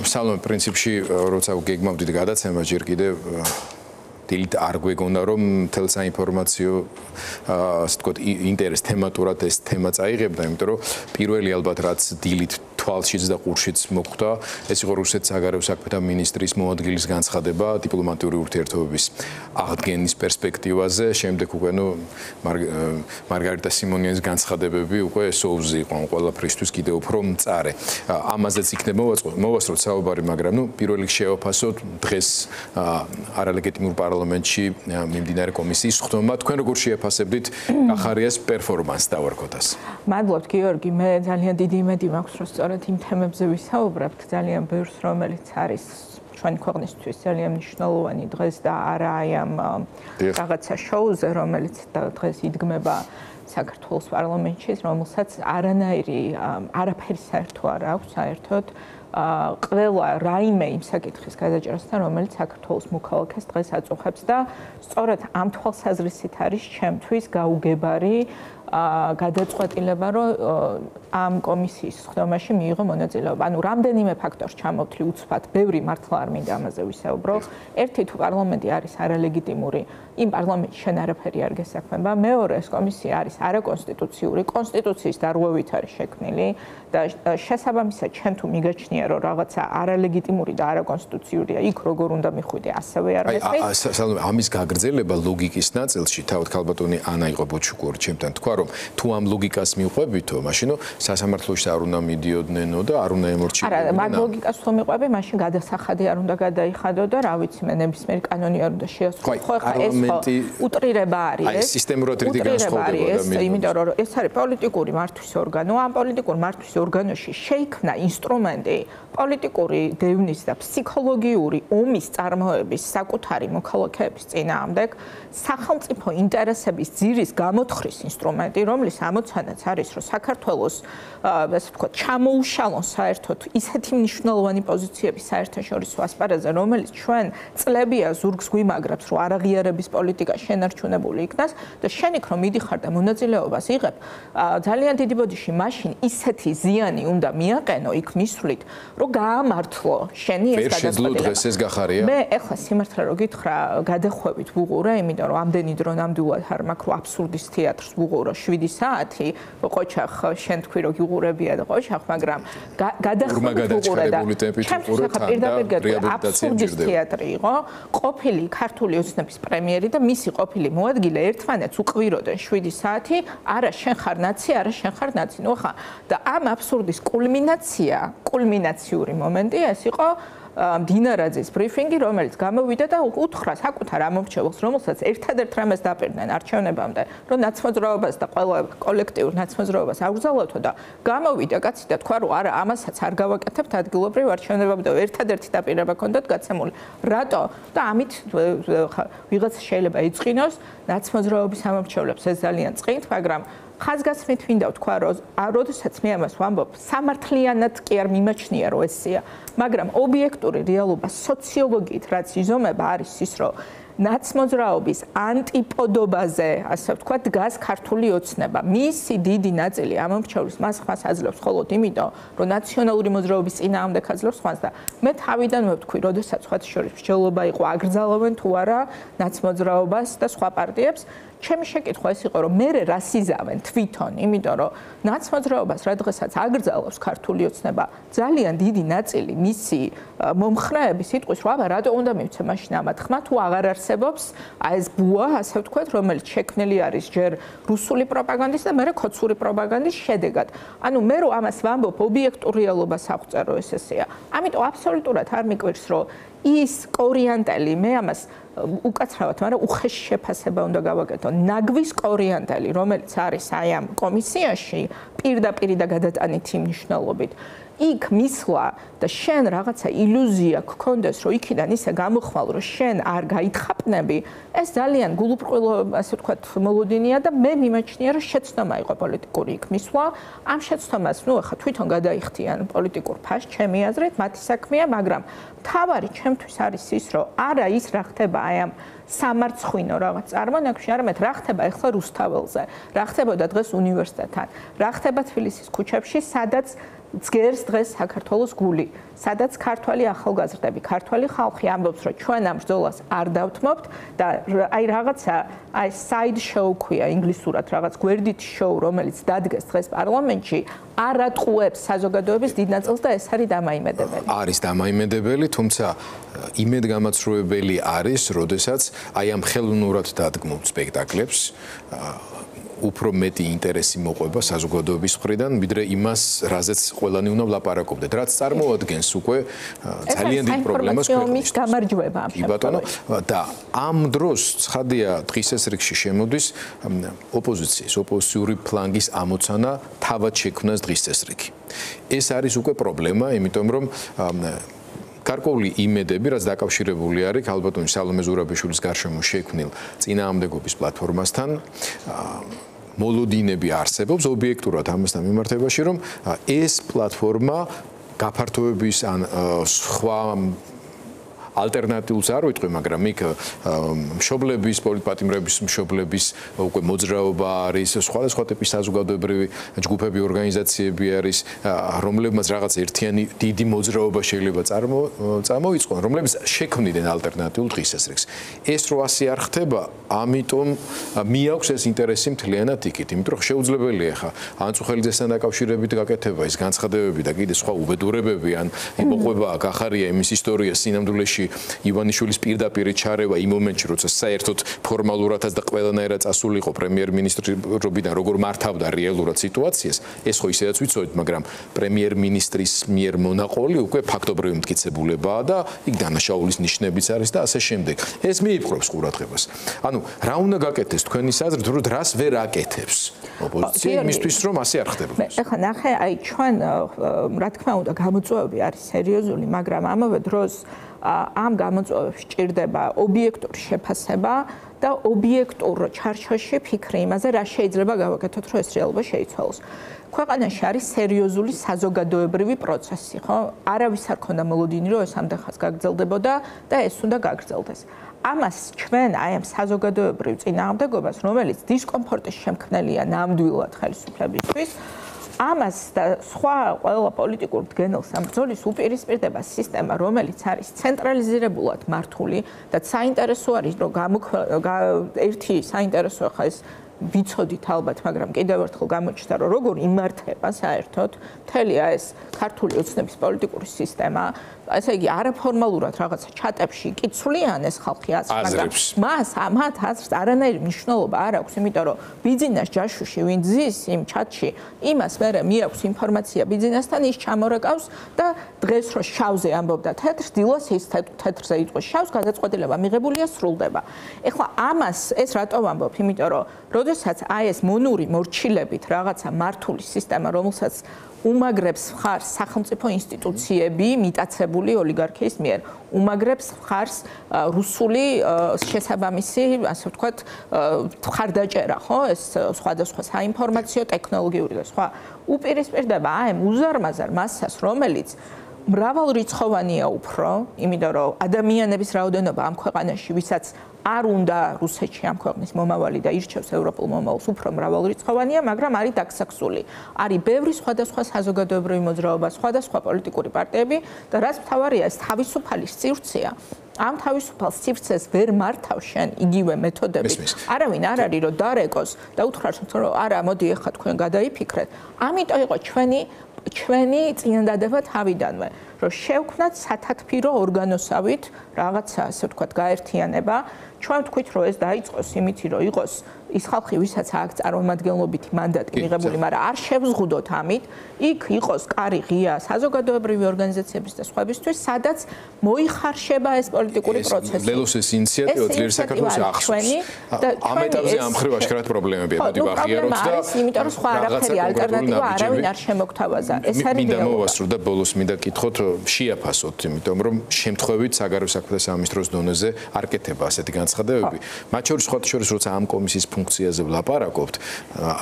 სალომე პრინციპში როცა გეგმავდით გადაცემა ჯერ კიდევ დილით არ გვეგონა რომ მთელ საინფორმაციო ასე ვთქვათ ინტერეს თემატურად ეს თემა წაიღებდა, იმიტომ რომ პირველი ალბათ რაც დილით თვალშიც და ყურშიც მოხვდა, ეს იყო რუსეთის საგარეო საქმეთა მინისტრის მოადგილის განცხადება დიპლომატიური ურთიერთობების აღდგენის პერსპექტივაზე, შემდეგ უკვე მარგარიტა სიმონიანის განცხადებები უკვე სოუზი იყო ყველაფრისთვის კიდევ უფრო მწარე. ამაზეც იქნება მოვასწროთ საუბარი, მაგრამ პირველ რიგში შევაფასოთ დღეს არალეგიტიმურ პარლამენტში მიმდინარე კომისიის ხდომა. თქვენ როგორ შეაფასებდით კახარიას პერფორმანსს დავარქოთ ასე? მადლობთ გიორგი, მე ძალიან დიდი იმედი მაქვს, რომ სწორედ იმ თემებზე ვისაუბრებთ, ძალიან ბევრს, რომელიც არის ჩვენი ქვეყნისთვის ძალიან მნიშვნელოვანი დღეს და არა აი ამ რაღაცა შოუზე, რომელიც დღეს იდგმება საქართველოს პარლამენტში, რომელსაც არაფერი საერთო არ აქვს საერთოდ ყველა რაიმე იმ საკითხის გადაჭრასთან, რომელიც საქართველოს მოქალაქეს დღეს აწუხებს და სწორედ ამ თვალსაზრისით არის ჩემთვის გაუგებარი გადაწყვეტილება, რომ ამ კომისიის ხდომაში მიიღო მონაწილეობა. ანუ რამდენიმე ფაქტორს ჩამოვთვლი უცბად, ბევრი მართლა არ მინდა ამაზე ვისაუბრო. ერთი თუ პარლამენტი არის არალეგიტიმური, იმ პარლამენტში შენ არაფერი არ გესაქმება. მეორე, ეს კომისია არის არაკონსტიტუციური, კონსტიტუციის დარღვევით არის შექმნილი და შესაბამისად ჩემ თუ მიგაჩნია, რომ რაღაცა არალეგიტიმური და არაკონსტიტუციურია, იქ როგორ უნდა მიხვიდე, ასევე არ მესმის. ამის გაგრძელება ლოგიკის ნაწილში, თავად ქალბატონი ანა იყო ბოჩუკური ჩემთან თქვა, რომ თუ ამ ლოგიკას მიყვებითო, მაშინ სასამართლოში არ უნდა მიდიოდნენ და არ უნდა ემორჩილებოდნენ. არა, მაგ ლოგიკას თუ მიყვები, მაშინ გადასახადი არ უნდა გადაიხადო და რა ვიცი მე ნებისმიერი კანონი არ უნდა შეასრულო. ხო, ხა ეს უტრირება არის. აი სისტემურად რითი განსხვავდება და მე იმიტომ რომ ეს არის პოლიტიკური მართვის ორგანო, ამ პოლიტიკურ მართვის ორგანოში შეიქმნა ინსტრუმენტი პოლიტიკური დევნის და ფსიქოლოგიური ომის წარმოების საკუთარი მოქალაქეების წინააღმდეგ სახელმწიფო ინტერესების ძირის გამოთხვრის ინსტრუმენტი, რომლის ამოცანაც არის, რომ საქართველოს ასე ვთქვათ, ჩამოუშალონ საერთოდ ისეთი მნიშვნელოვანი პოზიციები საერთაშორისო ასპარეზზე, რომელიც ჩვენ წლებია ზურგს გვიმაგრებს, რომ არაღიარების პოლიტიკა შენარჩუნებული იქნას და შენ იქ რომ მიდიხარ და მონაწილეობას იღებ, ძალიან დიდი ბოდიში მაშინ ისეთი ზიანი უნდა მიაყენო იქ მისვლით, რომ გაამართლო შენი ეს გადაწყვეტილება. დღეს ეს გახარია? მე ეხლა სიმართლე რო გითხრა, გადახვევით ვუყურე, იმიტომ რომ ამდენი დრო ნამდვილად არ მაქვს, რომ აბსურდის თეატრს ვუყურო 7 საათი, ყოჩახ შენ თქვი რომ გიყურებია და ყოჩახ, მაგრამ გადახვევით ვუყურე და ჩემთვის ახლა პირდაპირ აბსურდის თეატრი იყო, ყოფილი ქართული ოცნების პრემიერი და მისი ყოფილი მოადგილე ერთმანეთს უყვიროდნენ 7 საათი, არა შენ ხარ ნაცი, არა შენ ხარ ნაცი. ნუ ხა და ამ აბსურდის კულმინაციური მომენტი ეს იყო დინარაძის ბრიფინგი, რომელიც გამოვიდა და უთხრა საკუთარ ამომრჩეველს, რომელსაც ერთადერთ რამეს დაპირდნენ არჩევნებამდე, რომ ნაცმოძრაობას და ყველა კოლექტიურ ნაცმოძრაობას აღგზავნოთო და გამოვიდა კაცი და თქვა, რომ არა, ამასაც არ გავაკეთებთ ადგილობრივ არჩევნებამდე, ერთადერთი დაპირება ჰქონდათ გაცემული. რატო? და ამით ვიღაცა შეიძლება იწყინოს ნაცმოძრაობის ამომრჩევლებს, ეს ძალიან წყინთ, მაგრამ ხაზგასმით მინდა ვთქვა, რომ როდესაც მე ამას ვამბობ, სამართლიანად კი არ მიმაჩნია, რომ ესეა, მაგრამ ობიექტური რეალობა სოციოლოგიით რაც იზომება არის ის, რომ ნაცმოძრაობის ანტიპოდობაზე, ასე ვთქვათ, დგას ქართული ოცნება. მისი დიდი ნაწილი ამომრჩევლის მას ხმას აძლევს მხოლოდ იმიტომ, რომ ნაციონალური მოძრაობის წინააღმდეგ აძლევს ხმას და მე თავიდანვე ვთქვი, როდესაც სხვათა შორის მსჯელობა იყო, აგრძელავენ თუ არა ნაცმოძრაობას და სხვა პარტიებს, ჩემი შეკითხვა ეს იყო, რომ მე რას იზავენ თვითონ, იმიტომ რომ ნაცმოძრაობას რა დღესაც აგრძელავს ქართული ოცნება, ძალიან დიდი ნაწილი მისი მომხრეების სიტყვის, რომ აბა რატო უნდა მივცე მაშინ ამათ ხმა თუ აღარ არსებობს აი ეს ბუა, ასე ვთქვათ, რომელიც შექმნილი არის ჯერ რუსული პროპაგანდის და მერე ქოცური პროპაგანდის შედეგად. ანუ მე რომ ამას ვამბობ, ობიექტურ რეალობას აღწერო ესეა. ამიტომ აბსოლუტურად არ მიკვირს, რომ ის კორიანტელი მე ამას უკაცრავად, მაგრამ უხეში შეფასება უნდა გავაკეთო. ნაგვის კორიანტელი, რომელიც არის აი ამ კომისიაში, პირდაპირ და გადატანითი მნიშვნელობით. იქ მისვლა და შენ რაღაცა ილუზია გქონდეს, რომ იქიდან ისე გამოხვალ, რომ შენ არ გაითხაპნები, ეს ძალიან გულუბრყვილო, ასე ვთქვათ, მოლოდინია და მე მიმაჩნია, რომ შეცდომა იყო პოლიტიკური იქ მისვლა. ამ შეცდომას, ნუ ახლა თვითონ გადაიხდიან პოლიტიკურ ფაშს, ჩემი აზრით, მათი საქმეა, მაგრამ მთავარი ჩემთვის არის ის, რომ არა ის რა ხდება აი ამ სამარცხვინო რაღაც წარმონაქმნში, არამედ რა ხდება ახლა რუსთაველზე, რა ხდებოდა დღეს უნივერსიტეტთან, რა ხდება თბილისის ქუჩებში, სადაც ძგერს დღეს საქართველოს გული, სადაც ქართველი ახალგაზრდები, ქართველი ხალხი ამბობს, რომ ჩვენ ამ ბრძოლას არ დავთმობთ და აი რაღაცა აი side show ქვია ინგლისურად, რაღაც გვერდით show, რომელიც დადგეს დღეს პარლამენტში, არ ატყუებს საზოგადოების დიდ ნაწილს და ეს არის დამაიმედებელი. არის დამაიმედებელი, თუმცა იმედგამაცრუებელი არის, როდესაც აი ამ ხელოვნურად დადგმულ სპექტაკლებს უფრო მეტი ინტერესი მოყვება საზოგადოების მხრიდან, ვიდრე იმას, რაზეც ყველანი უნდა ვლაპარაკობდეთ, რაც წარმოადგენს უკვე ძალიან დიდ პრობლემას ქვეყნის გამარჯვება ამ შემთხვევაში. და ამ დროს ცხადია დღის ეს რიგში შემოდის ოპოზიციური ფლანგის ამოცანა თავად შექმნას დღის ეს რიგი. ეს არის უკვე პრობლემა, იმიტომ რომ გარკვეული იმედები, რაც დაკავშირებული არის ქალბატონი სალომე ზურაბიშვილის გარშემო შექმნილ წინააღმდეგობის პლატფორმასთან, მოლოდინები არსებობს ობიექტურად ამასთან მიმართებაში, რომ ეს პლატფორმა გაფართოების ან სხვა ალტერნატიულს არ ვიტყვი, მაგრამ იქ მშობლების, პოლიტპატიმრების მშობლების უკვე მოძრაობა არის, სხვადასხვა ტიპის საზოგადოებრივი ჯგუფები, ორგანიზაციები არის, რომლებმაც რაღაც ერთიანი დიდი მოძრაობა შეიძლება წამოიწყონ, რომლებიც შექმნიდნენ ალტერნატიულ დღის ეს რიგს. ეს რო ასე არ ხდება, ამიტომ მიაქვს ეს ინტერესი მთლიანად იქით, იმიტომ რომ შეუძლებელია ხა ანწუხელიძესთან დაკავშირებით გაკეთება ის განცხადებები და კიდე სხვა უბედურებები ან იმოყვება გახარია იმის ისტორია სინამდვილეში ივანიშვილის პირდაპირ ჩარევა იმ მომენტში, როცა საერთოდ ფორმალურადაც და ყველანაირად წასულიყო პრემიერ-მინისტრობიდან, როგორ მართავდა რეალურად სიტუაციას, ეს ხო ისედაც ვიცოდით, მაგრამ პრემიერ-მინისტრის მიერ მონაყოლი უკვე ფაქტობრივი მტკიცებულებაა და იქ დანაშაულის ნიშნებიც არის და ასე შემდეგ. ეს მიიპყრობს ყურადღებას. ანუ რა უნდა გაკეთდეს თქვენი აზრით, რომ რას ვერ აკეთებს ოპოზიცია იმისთვის, რომ ასე არ ხდებოდეს? ეხლა ნახე, აი ჩვენ რა თქმა უნდა გამოწვევები არის სერიოზული, მაგრამ ამავე დროს ამ გამოწვევებში ჭირდება ობიექტური შეფასება და ობიექტურ ჩარჩოში ფიქრი იმაზე, რა შეიძლება გავაკეთოთ, რომ ეს რეალობა შეიცვალოს. ქვეყანაში არის სერიოზული საზოგადოებრივი პროცესი, ხო? არავის არ ქონდა მოლოდინი, რომ ეს ამდენხანს გაგრძელდებოდა და ეს უნდა გაგრძელდეს. ამას ჩვენ აი ამ საზოგადოებრივ წინააღმდეგობას, რომელიც დისკომფორტის შემქმნელია ნამდვილად ხელისუფლებისთვის, ამას და სხვა ყველა პოლიტიკურ მდგენელს ამ ბრძოლის უპირისპირდება სისტემა, რომელიც არის ცენტრალიზირებულად მართული და საინტერესო არის, რომ ერთი საინტერესო ხა ეს ვიცოდით ალბათ, მაგრამ კიდევ ერთხელ გამოჩნდა, რომ როგორ იმართება საერთოდ მთელი ეს ქართული ოცნების პოლიტიკური სისტემა, ესე იგი არაფორმალურად რაღაცა ჩატებში კიცვლიან ეს ხალხი აზრებს, მაგრამ მათ აზრს არანაირი მნიშვნელობა არ აქვს, იმიტომ რომ ბიძინას ჯაშუში ვინ ძის იმ ჩატში, იმას მერე მიაქვს ინფორმაცია ბიძინასთან, ის ჩამორეკავს და დღეს რო შავზე ამბობდა თეთრს, დილას ის თეთრზე იტყვის შავს, გადაწყვეტილება მიღებულია, სრულდება. ეხლა ამას ეს რატო ვამბობ? იმიტომ რომ როდესაც აი ეს მონური მორჩილებით რაღაცა მართული სისტემა, რომელსაც უმაგრებს მხარს სახელმწიფო ინსტიტუციები მიტაცებული ოლიგარქიის მიერ, უმაგრებს მხარს რუსული შესაბამისი, ასე ვთქვათ, მხარდაჭერა, ხო, ეს სხვადასხვა საინფორმაციო ტექნოლოგიური და სხვა უპირისპირდება აი უზარმაზარ მასას, რომელიც მრავალრიცხოვანია უფრო, იმიტომ რომ ადამიანების რაოდენობა ამ ქვეყანაში, ვისაც არ უნდა რუსეთში ამ ქვეყნის მომავალი და ირჩევს ევროპულ მომავალს, უფრო მრავალრიცხოვანია, მაგრამ არის დაგსაქსული. არის ბევრი სხვადასხვა საზოგადოებრივი მოძრაობა, სხვადასხვა პოლიტიკური პარტიები და რაც მთავარია, ეს თავისუფალი სივრცეა. ამ თავისუფალ სივრცეს ვერ მართავს შენ იგივე მეთოდებით. არავინ არ არის რომ დარეკოს და უთხრას რომ არა, მოდი ახლა თქვენ გადაიფიქრეთ. ამიტომ იყო ჩვენი წინადადება თავიდანვე, რომ შევქმნათ სათათბირო ორგანოსავით რაღაცა, ასე ვთქვათ, გაერთიანება. ჩვენ ვთქვით, რომ ეს დაიწყოს იმით, რომ იყოს ის ხალხი, ვისაც აქვს წარმომადგენლობითი მანდატი მიღებული, მაგრამ არ შევზღუდოთ ამით, იქ იყოს კარი ღია საზოგადოებრივი ორგანიზაციების და სხვებისთვის, სადაც მოიხარშება ეს პოლიტიკური პროცესი. ლელოსის ინიციატივა ძლიერ საქართველოს ახსოვს. ამ ეტაპზე ამ ხრივ აშკარად პრობლემებია, მოდი ვაღიაროთ და იმიტომ რომ სხვა არაფერი ალტერნატივა არავინ არ შემოგთავაზა. ეს არის მინდა მოვასწრო და ბოლოს მინდა კითხოთ, შეაფასოთ, იმიტომ რომ შემთხვევით საგარეო საქმეთა სამინისტროს დონეზე არ კეთება ასეთი განცხადებები. მათ შორის როცა ამ კომისიის ფუნქციაზე ვლაპარაკობთ,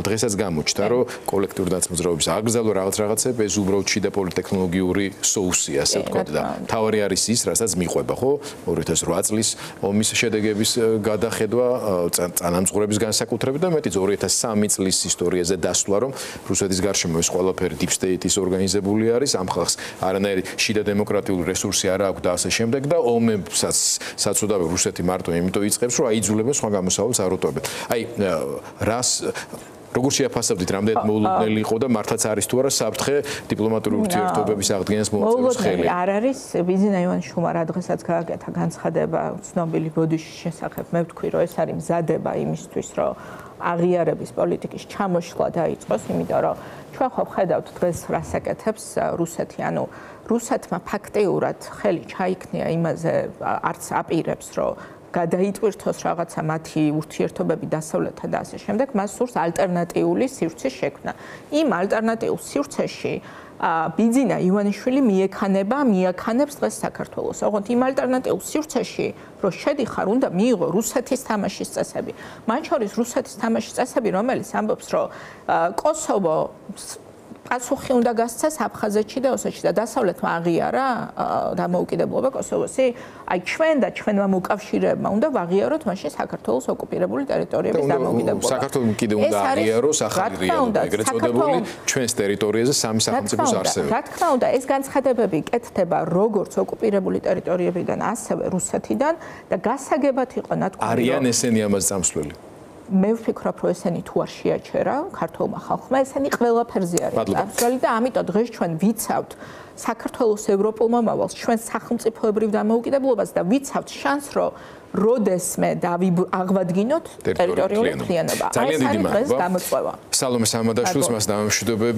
დღესაც გამოჩნდა, რომ კოლექტიური დაცმოძრაობის აკრძალვა რაღაცები ეს უბრალოდ შიდა პოლიტექნოლოგიური соуსია, ასე ვთქვათ და თავარი არის ის, რასაც მიყვება, ხო? 2008 წლის ომის შედეგების გადახედვა, წანამძღვრების განსაკუთრებით და მეტიც 2003 წლის ისტორიაზე დასვლა, რომ რუსეთის გარშემო ეს ყველაფერი deep state-ის ორგანიზებული არის, ამ ხალხს არანაირი შიდა დემოკრატიული რესურსი არ აქვს და ასე შემდეგ და ომებსაც საწოდავი რუსეთი მარტო იმიტომ იწყებს, რომ აიძულებენ სხვა გამოსავალს არ უტოვებენ. აი, რას როგორ შეაფასებდით, რამდენად მოულოდნელი იყო და მართლაც არის თუ არა საფრთხე დიპლომატიური ურთიერთობების აღდგენას მოაწეროს ხელი? არ არის. ბიზინა ივანიშვილმა რა დღესაც გააკეთა განცხადება ცნობილი ბოდიშის შესახებ. მე ვთქვი, რომ ეს არის მზადება იმისთვის, რომ აღიარების პოლიტიკის ჩამოშლა დაიწყოს, იმიტომ რომ ჩვენ ხო ვხედავთ დღეს რას აკეთებს რუსეთი, ანუ რუსეთმა ფაქტიურად ხელი ჩაიქნია იმაზე, არც აპირებს, რომ გადაიტვირთოს რაღაცა მათი ურთიერთობები დასავლეთთან და ასე შემდეგ, მას სურს ალტერნატიული სივრცის შექმნა. იმ ალტერნატიულ სივრცეში ბიძინა ივანიშვილი მიაქანებს დღეს საქართველოს. ოღონდ იმ ალტერნატიულ სივრცეში, რომ შედიხარ, უნდა მიიღო რუსეთის თამაშის წესები. მათ შორის რუსეთის თამაშის წესები, რომელიც ამბობს, რომ კოსოვო პასუხი უნდა გასცეს აფხაზეთში და ოსეთში და დასავლეთმა აღიარა დამოუკიდებლობა კოსოვოსი. აი ჩვენ და ჩვენმა მოკავშირეებმა უნდა ვაღიაროთ მაშინ საქართველოს ოკუპირებული ტერიტორიების დამოუკიდებლობა. საქართველოს კიდე უნდა აღიაროს ახალი რეალობა, ეგრეთ წოდებული ჩვენს ტერიტორიაზე სამი სახელმწიფოს არსებობა. რა თქმა უნდა, ეს განცხადებები კეთდება როგორც ოკუპირებული ტერიტორიებიდან, ასევე რუსეთიდან და გასაგებად იყო ნათქვამი. არიან ესენი ამას წამსვლელი. მე ვფიქრობ, რომ ესენი თუ არ შეაჩერა ქართულმა ხალხმა, ესენი ყველაფერზე არის წამსვლელი და ამიტომ დღეს ჩვენ ვიცავთ საქართველოს ევროპულ მომავალს, ჩვენ სახელმწიფოებრივ დამოუკიდებლობას და ვიცავთ შანსს, რომ როდესმე აღვადგინოთ ტერიტორიული მთლიანობა. ძალიან დიდი მადლობა. გამოწვევა. სალომე სამადაშვილს მას დამამშვიდობები.